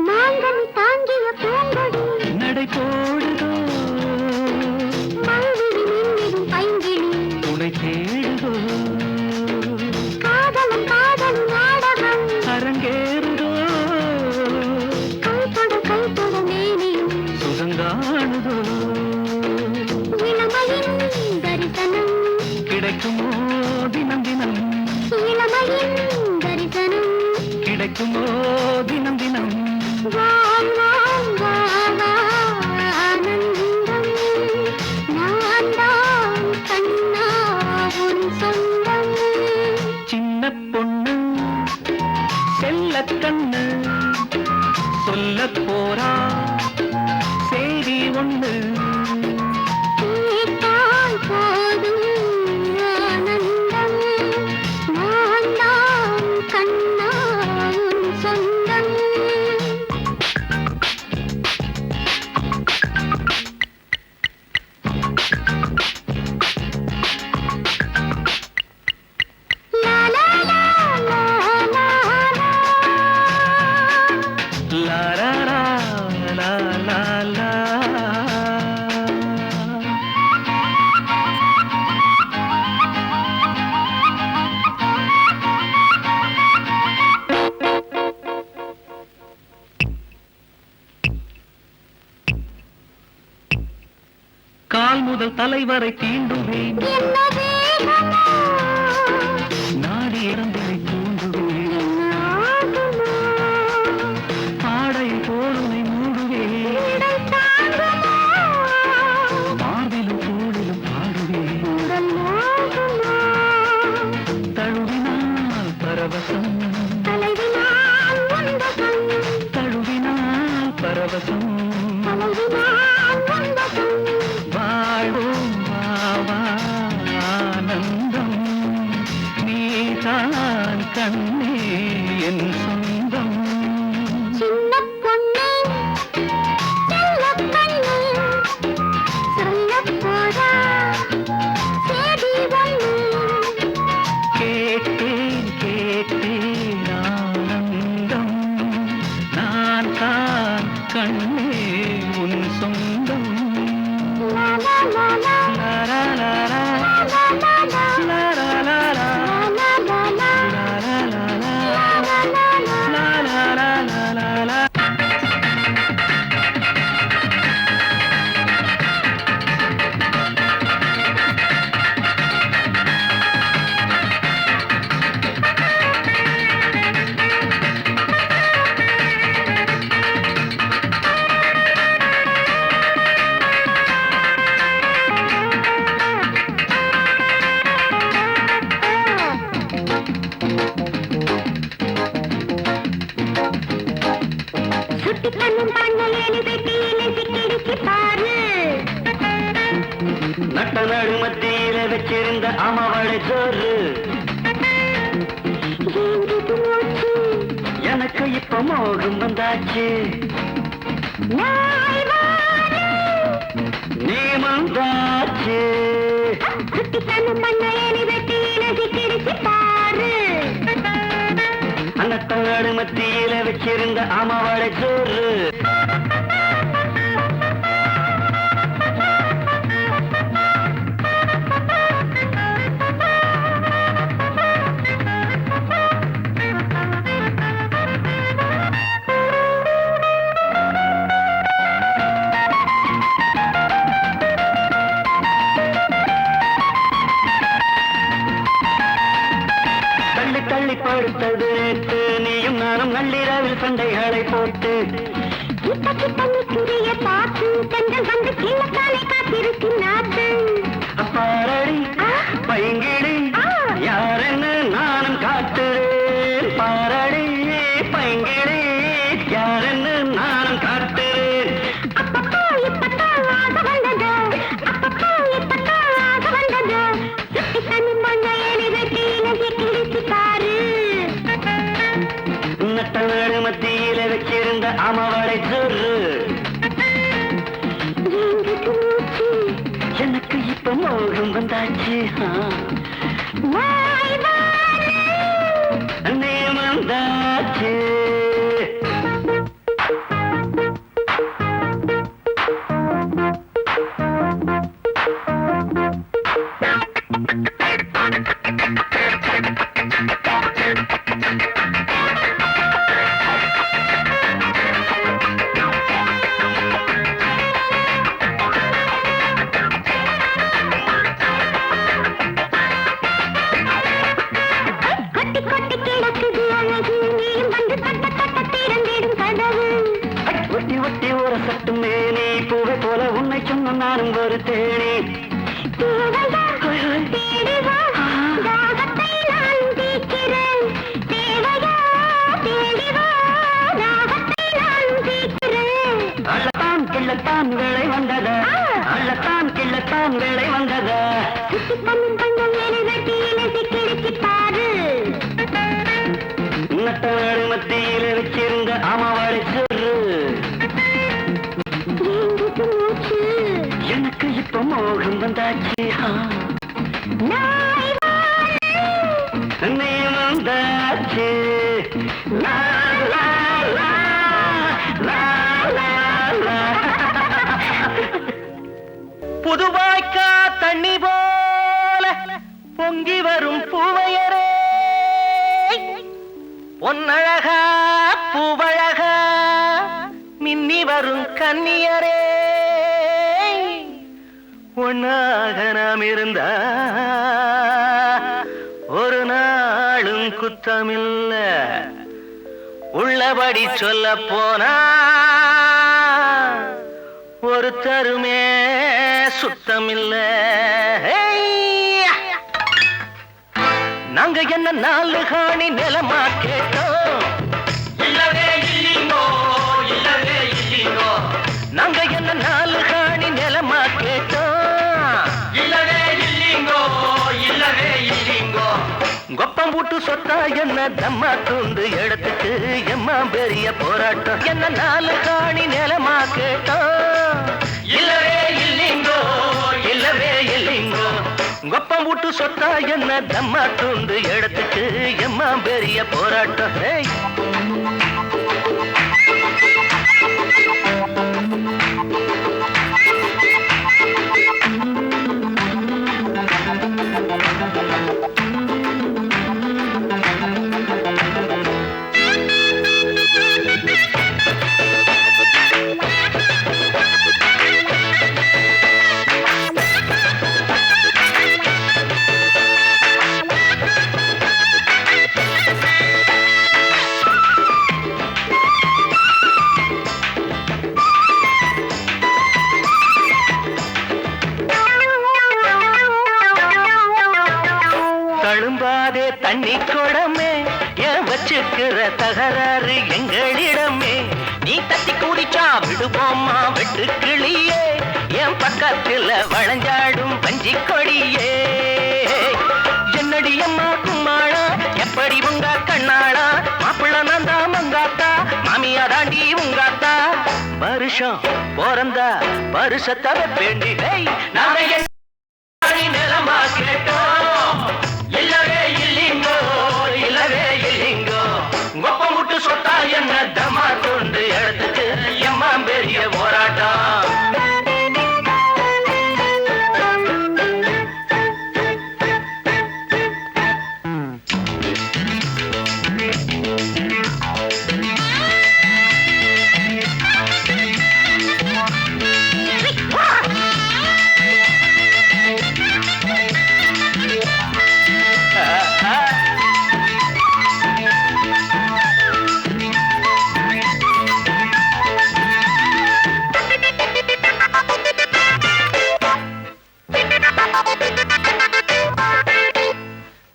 மாங்கனி தாங்கிய பூங்கொடி நடை போடுதோ மல்விழி மின்னிடும் பைங்கிழி துணை தேடுதோ காதலும் காதலும் நாடகம் அரங்கேறுதோ கைத்தொட மேனியும் சுகங்காணுதோ இளமையின் தரிசனம் கிடைக்குமோ தினம் தினம் இளமையின் தரிசனம் கிடைக்குமோ தினம் தினம் வான் வான் வா வா ஆனந்தம் நான் தான் கண்ணா உன் சொந்தம் சின்ன பொண்ணு செல்ல கண்ணு சொல்ல போறா செய்தி ஒண்ணு கேட்டால் போதும் ஆனந்தம் நான் தான் கண்ணா உன் சொந்தம் லா லா லா லா லா லா லா லா லா லா. கால் முதல் தலைவரை தீண்டுவேன் என்ன வேகமோ நாடி இறந்ததை தூண்டுவேன் என்ன ஆகுமோ ஆடை போடுனை மூடுவேன் இடை தாங்குமோ மார்பிலும் தோளிலும் பாடுவேன் உடல் மோகுமோ தழுவினால் பரவசம் தலைவினால் உந்தகம் தழுவினால் பரவசம் தலைவினால் உந்தகம் வாழ்வோம் வாவா ஆனந்தம் நீதான் கண்ணே என் சொந்தம் சின்ன பொண்ணு செல்ல கண்ணு சொல்லப் போறா சேதி ஒண்ணு கேட்டேன் கேட்டேன் ஆனந்தம் நான் தான் கண்ணே உன் சொந்தம் லா லா லா லா லா லா லா லா. லா லா லா லா லா லா லா. லா லா லா லா லா லா லா. லா லா லா லா லா லா லா லா லா. சுட்டி கண்ணும் பண்ணலேனு வெட்டியிலே சிக்கிடுச்சு பாரு நட்ட நடு மத்தியில வச்சிருந்த அமவளை சோறு ஏங்குது மூச்சு எனக்கு இப்ப மோகம் வந்தாச்சு நாய் வாரு நீ வந்தாச்சு சுட்டி கண்ணும் பண்ணலேனு வெட்டியிலே சிக்கிடுச்சு பாரு நட்ட நடு மத்தியில வச்சிருந்த அமவளை சோறு தள்ளி தள்ளி படுத்தது நேற்று நீயும் நானும் நள்ளிரவில் சண்டைகளை போட்டு கிட்ட கிட்ட நிற்கிறிய பார்த்து தென்றல் வந்து கிழக்காலை காத்திருக்கு நாட்டு பாரடி பைங்கிடி யாரென்னு நானும் காட்டுறேன் பாரடி பைங்கிடி யாரென்னு நானும் காட்டுறேன் அப்பப்போ இப்பத்தான் ஆக வந்தது அப்பப்போ இப்பத்தான் ஆக வந்தது சுட்டி கண்ணும் பண்ணலேனு வெட்டியிலே சிக்கிடுச்சு பாரு நட்ட நடு மத்தியில வச்சிருந்த அமவளை சோறு ஏங்குது மூச்சு எனக்கு இப்ப மோகம் வந்தாச்சு நாய் வாரு நீ வந்தாச்சு கொட்டும் மேனி பூவை போல உன்னை சொன்ன நானும் ஒரு தேனி அள்ளத்தான் கிள்ளத்தான் வேலை வந்ததா அள்ளத்தான் கிள்ளத்தான் வேலை வந்ததா நட்டநாடு மத்தியில் வச்சிருந்த அமாவாடை சொரு எனக்கு இப்ப மோகம் வந்தாச்சு நீ வந்தாச்சு லா, லா, லா, லா, லா, லா. புதுவாய்க்கா தண்ணி போல பொங்கி வரும் பூவையரே பொன்னழகா பூவழகா மின்னி வரும் கன்னியரே ஒன்னாக நாம் இருந்தா ஒரு நாளும் குத்தமில்ல உள்ளபடி சொல்ல போனா ஒரு தருமே சுத்தமில்ல நாங்க என்ன நாலு காணி நிலமா கேட்டோம் இல்லவே இல்லீங்கோ இல்லவே இல்லீங்கோ நாங்க என்ன நாலு காணி நிலமா கேட்டோம் இல்லவே இல்லீங்கோ இல்லவே இல்லீங்கோ கொப்பம் போட்டு சொத்தா என்ன தம்மா துண்டு எடுத்துட்டு எம்மா பெரிய போராட்டம் என்ன நாலு காணி நிலமா கேட்டோம் இல்லவே இல்லீங்கோ இல்லவே இல்லீங்கோ கொப்பம் போட்டு சொத்தா என்ன தம்மா துண்டு எடுத்துட்டு எம்மா பெரிய போராட்டம் தழும்பாதே தண்ணி குடமே ஏன் வச்சுக்கிற தகராறு எங்களிடமே நீ தட்டி குடிச்சா விடுவோமா வெட்டு கிளியே என் பக்கத்துல வளைஞ்சாடும் பஞ்சி கொடியே என்னடி அம்மா கும்மாளா எப்படி உங்க கண்ணாளா மாப்பிள்ள நந்தா மங்காத்தா மாமியா தாண்டி உங்காத்தா வருஷம் பிறந்தா வருஷத்தை வேண்டி நாங்க நிலமா கேட்டோம் இல்லவே இல்லீங்கோ இல்லவே இல்லீங்கோ கொப்பம் விட்டு சொத்தா என்ன தமா கொண்டு எடுத்துட்டு எம்மா பெரிய போராட்டம்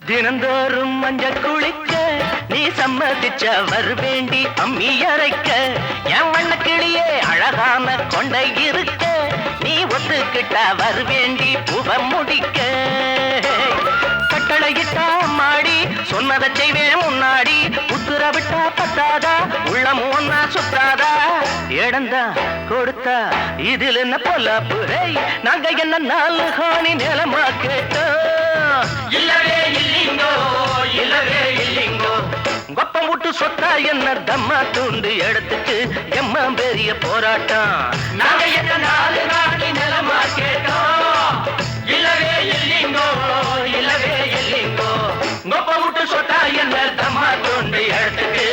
தினந்தோறும் மஞ்ச குளிக்க நீ சம்மதிச்ச வருவேண்டி அம்மி அரைக்க என் வண்ண கிளியே அழகான கொண்டை இருக்க நீ ஒத்துக்கிட்ட வருவேண்டி புவ முடிக்க கட்டளையிட்டா மாடி சொன்னதை செய்வேன் முன்னாடி உத்தரவிட்டா பத்தாதா உள்ளமும் ஒன்னா சுத்தாதா இடந்தா கொடுத்தா இதில் என்ன பொல்லாப்புரை நாங்க என்ன நாலு காணி நிலமா கேட்டோம் இல்லவே இல்லீங்கோ இல்லவே இல்லீங்கோ கொப்பம் விட்டு சொத்தா என்ன தம்மா துண்டு எடுத்துட்டு எம்மா பெரிய போராட்டம் நாங்க என்ன நாலு காணி நிலமா கேட்டோம் இல்லவே இல்லீங்கோ இல்லவே இல்லீங்கோ கொப்பம் விட்டு சொத்தா என்ன தம்மா துண்டு எடுத்துட்டு